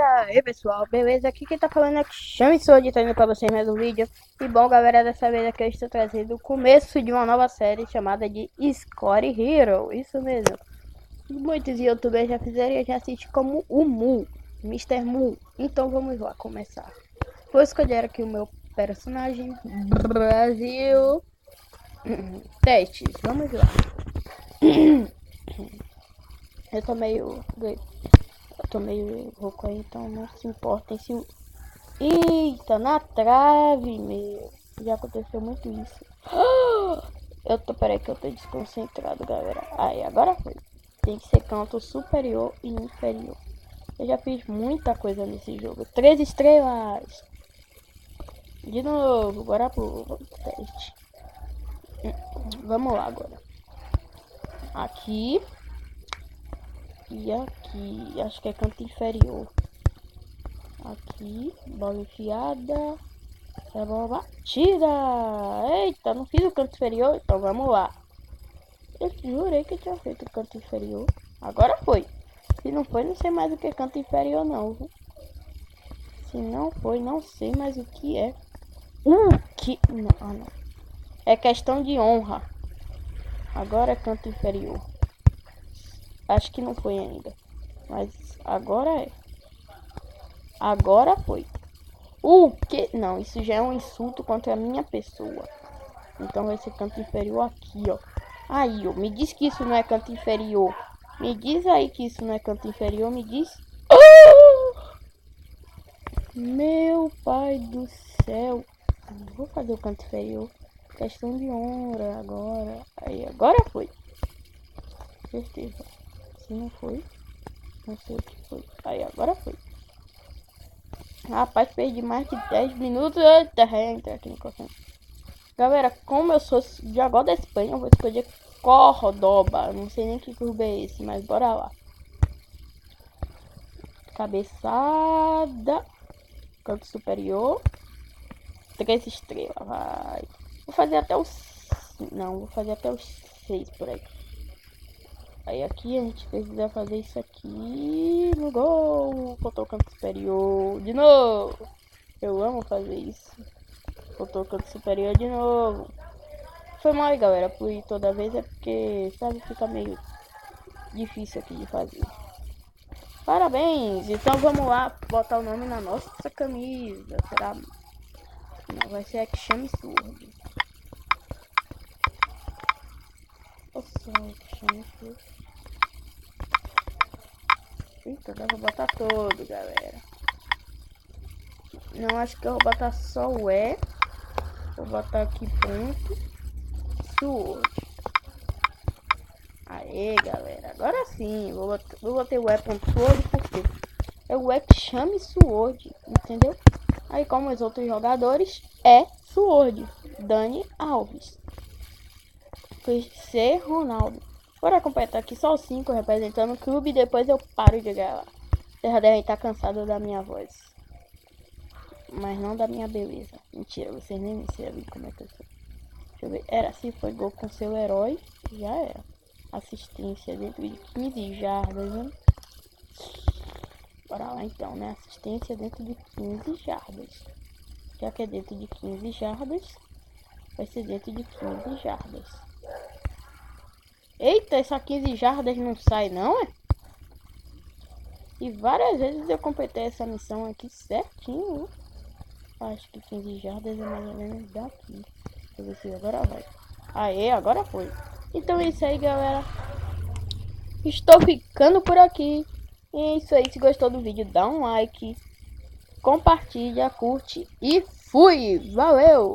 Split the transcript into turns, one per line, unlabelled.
aí pessoal, beleza? Aqui quem tá falando é que Chame Sword, trazendo pra vocês mais um vídeo. E bom galera, dessa vez aqui eu estou trazendo o começo de uma nova série chamada de Score Hero. Isso mesmo. Muitos youtubers já fizeram e eu já assisti como o Mu, Mr. Mu. Então vamos lá começar. Vou escolher aqui o meu personagem Brasil. Testes, vamos lá. Eu tô meio rouco aí, então não se importem se... Eita, na trave, meu. Já aconteceu muito isso. Peraí que eu tô desconcentrado, galera. Aí, agora foi. Tem que ser canto superior e inferior. Eu já fiz muita coisa nesse jogo. 3 estrelas. De novo, bora pro teste. Vamos lá agora. Aqui. E aqui. Acho que é canto inferior. Aqui, bola enfiada. É bola batida. Eita, não fiz o canto inferior. Então vamos lá. Eu jurei que eu tinha feito o canto inferior. Agora foi. Se não foi, não sei mais o que é canto inferior não. Se não foi, não sei mais o que é. Que... Não, não. É questão de honra. Agora é canto inferior. Acho que não foi ainda. Mas agora é. Agora foi. O que? Não, isso já é um insulto contra a minha pessoa. Então vai ser canto inferior aqui, ó. Aí, ó. Me diz que isso não é canto inferior. Me diz aí que isso não é canto inferior. Me diz. Meu pai do céu. Vou fazer o canto inferior. Questão de honra agora. Aí, agora foi. Certeza. Se não foi, não sei o que foi. Aí, agora foi. Rapaz, perdi mais de 10 minutos. Eita, entra aqui no cofre. Galera, como eu sou de agora da Espanha, eu vou escolher Córdoba. Não sei nem que clube é esse, mas bora lá. Cabeçada. Canto superior. 3 estrelas, vai. Vou fazer até os... Não, vou fazer até os 6 por aí. Aí aqui a gente precisa fazer isso aqui no gol. Faltou o canto superior de novo. Eu amo fazer isso. Faltou o canto superior de novo. Foi mal aí, galera. Por ir toda vez é porque, sabe, fica meio difícil aqui de fazer. Parabéns! Então vamos lá botar o nome na nossa camisa. Será? Não, vai ser que Chame Sword. Nossa, que Chame Sword. Eita, dá pra botar todo, galera. Não, acho que eu vou botar só o E. Vou botar aqui ponto. Sword. Aê, galera. Agora sim. Vou botar o E ponto Sword porque é o E que Chame Sword. Entendeu? Aí como os outros jogadores é Sword. Dani Alves. C. Ronaldo. Bora completar aqui só os 5 representando o clube e depois eu paro de gravar. Vocês já devem estar cansados da minha voz. Mas não da minha beleza. Mentira, vocês nem me sabem como é que eu sou. Deixa eu ver. Era assim, foi gol com seu herói. Já era. Assistência dentro de 15 jardas, né? Bora lá então, né? Assistência dentro de 15 jardas. Já que é dentro de 15 jardas, vai ser dentro de 15 jardas. Eita, essa 15 jardas não sai não, é? E várias vezes eu completei essa missão aqui certinho. Acho que 15 jardas é mais ou menos daqui. Deixa eu ver se agora vai. Aê, agora foi. Então é isso aí, galera. Estou ficando por aqui. E é isso aí. Se gostou do vídeo, dá um like. Compartilha, curte e fui! Valeu!